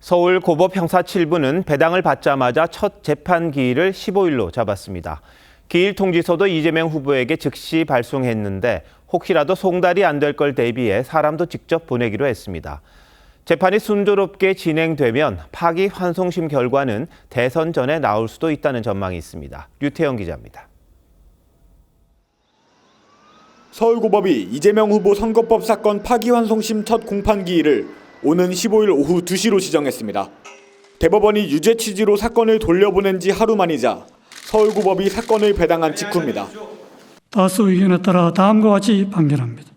서울고법 형사 7부는 배당을 받자마자 첫 재판 기일을 15일로 잡았습니다. 기일 통지서도 이재명 후보에게 즉시 발송했는데 혹시라도 송달이 안 될 걸 대비해 사람도 직접 보내기로 했습니다. 재판이 순조롭게 진행되면 파기환송심 결과는 대선 전에 나올 수도 있다는 전망이 있습니다. 류태영 기자입니다. 서울고법이 이재명 후보 선거법 사건 파기환송심 첫 공판 기일을 오는 15일 오후 2시로 지정했습니다. 대법원이 유죄 취지로 사건을 돌려보낸 지 하루 만이자 서울고법이 사건을 배당한 직후입니다. 다수 의견에 따라 다음과 같이 판결합니다.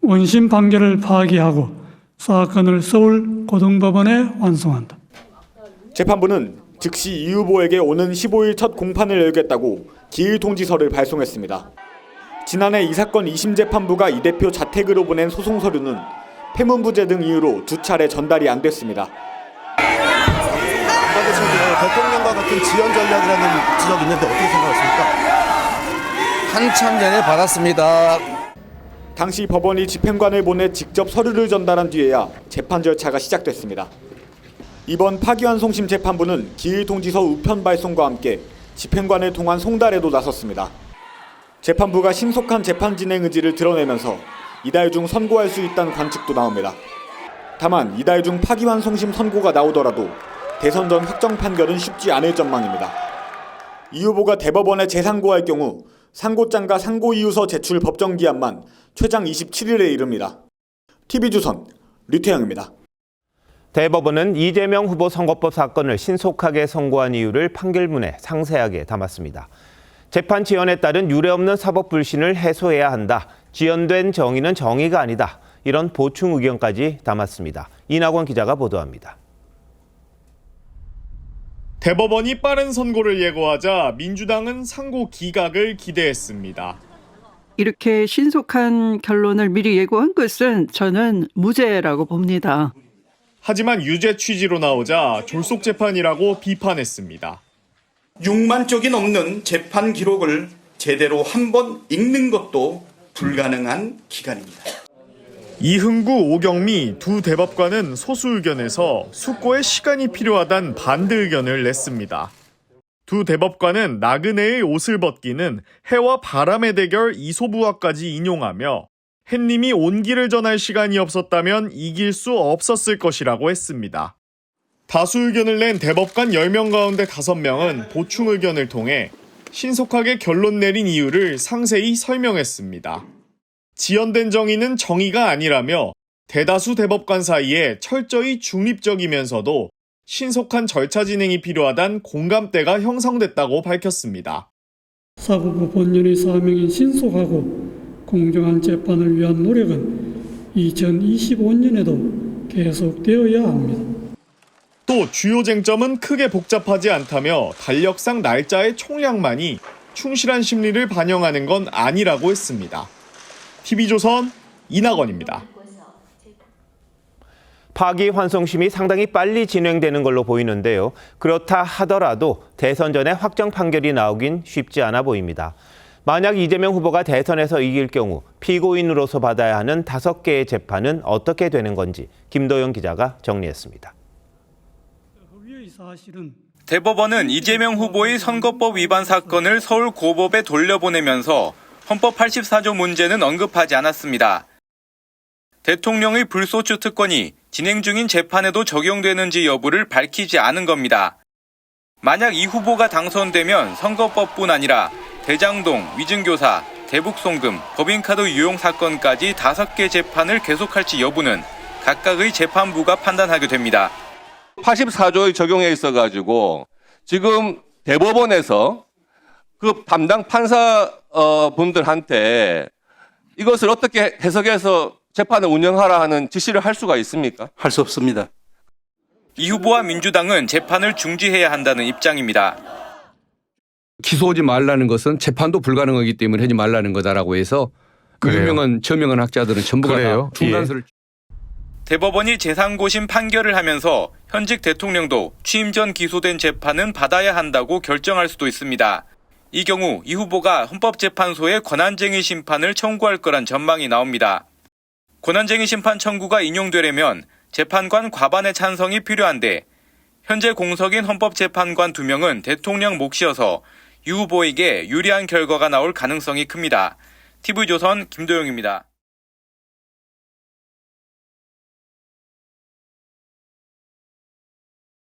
원심 판결을 파기하고 사건을 서울고등법원에 완송한다. 재판부는 즉시 이 후보에게 오는 15일 첫 공판을 열겠다고 기일 통지서를 발송했습니다. 지난해 이 사건 2심 재판부가 이 대표 자택으로 보낸 소송 서류는 폐문부재 등 이유로 2차례 전달이 안 됐습니다. 대통령과 같은 지연 전략이라는 지적이 있는데 어떻게 생각하십니까? 한참 전에 받았습니다. 당시 법원이 집행관을 보내 직접 서류를 전달한 뒤에야 재판 절차가 시작됐습니다. 이번 파기환송심 재판부는 기일 통지서 우편 발송과 함께 집행관을 통한 송달에도 나섰습니다. 재판부가 신속한 재판 진행 의지를 드러내면서 이달 중 선고할 수 있다는 관측도 나옵니다. 다만 이달 중 파기환송심 선고가 나오더라도 대선 전 확정 판결은 쉽지 않을 전망입니다. 이 후보가 대법원에 재상고할 경우 상고장과 상고이유서 제출 법정기한만 최장 27일에 이릅니다. TV조선 류태영입니다. 대법원은 이재명 후보 선거법 사건을 신속하게 선고한 이유를 판결문에 상세하게 담았습니다. 재판 지연에 따른 유례없는 사법 불신을 해소해야 한다. 지연된 정의는 정의가 아니다. 이런 보충 의견까지 담았습니다. 이낙원 기자가 보도합니다. 대법원이 빠른 선고를 예고하자 민주당은 상고 기각을 기대했습니다. 이렇게 신속한 결론을 미리 예고한 것은 저는 무죄라고 봅니다. 하지만 유죄 취지로 나오자 졸속 재판이라고 비판했습니다. 6만 쪽이 넘는 재판 기록을 제대로 한 번 읽는 것도 불가능한 기간입니다. 이흥구, 오경미 두 대법관은 소수 의견에서 숙고에 시간이 필요하단 반대 의견을 냈습니다. 두 대법관은 나그네의 옷을 벗기는 해와 바람의 대결 이소부화까지 인용하며 햇님이 온기를 전할 시간이 없었다면 이길 수 없었을 것이라고 했습니다. 다수 의견을 낸 대법관 10명 가운데 5명은 보충 의견을 통해 신속하게 결론 내린 이유를 상세히 설명했습니다. 지연된 정의는 정의가 아니라며 대다수 대법관 사이에 철저히 중립적이면서도 신속한 절차 진행이 필요하단 공감대가 형성됐다고 밝혔습니다. 사법부 본연의 사명인 신속하고 공정한 재판을 위한 노력은 2025년에도 계속되어야 합니다. 또 주요 쟁점은 크게 복잡하지 않다며 달력상 날짜의 총량만이 충실한 심리를 반영하는 건 아니라고 했습니다. TV조선 이낙원입니다. 파기환송심이 상당히 빨리 진행되는 걸로 보이는데요. 그렇다 하더라도 대선 전에 확정 판결이 나오긴 쉽지 않아 보입니다. 만약 이재명 후보가 대선에서 이길 경우 피고인으로서 받아야 하는 5개의 재판은 어떻게 되는 건지 김도영 기자가 정리했습니다. 대법원은 이재명 후보의 선거법 위반 사건을 서울고법에 돌려보내면서 헌법 84조 문제는 언급하지 않았습니다. 대통령의 불소추 특권이 진행 중인 재판에도 적용되는지 여부를 밝히지 않은 겁니다. 만약 이 후보가 당선되면 선거법뿐 아니라 대장동, 위증교사, 대북송금, 법인카드 유용 사건까지 5개 재판을 계속할지 여부는 각각의 재판부가 판단하게 됩니다. 84조의 적용에 있어가지고 지금 대법원에서 그 담당 판사 분들한테 이것을 어떻게 해석해서 재판을 운영하라 하는 지시를 할 수가 있습니까? 할 수 없습니다. 이 후보와 민주당은 재판을 중지해야 한다는 입장입니다. 기소하지 말라는 것은 재판도 불가능하기 때문에 하지 말라는 거다라고 해서 그 유명한 저명한 학자들은 전부가 다 중간선을 대법원이 재상고심 판결을 하면서 현직 대통령도 취임 전 기소된 재판은 받아야 한다고 결정할 수도 있습니다. 이 경우 이 후보가 헌법재판소에 권한쟁의 심판을 청구할 거란 전망이 나옵니다. 권한쟁의 심판 청구가 인용되려면 재판관 과반의 찬성이 필요한데 현재 공석인 헌법재판관 2명은 대통령 몫이어서 유 후보에게 유리한 결과가 나올 가능성이 큽니다. TV조선 김도영입니다.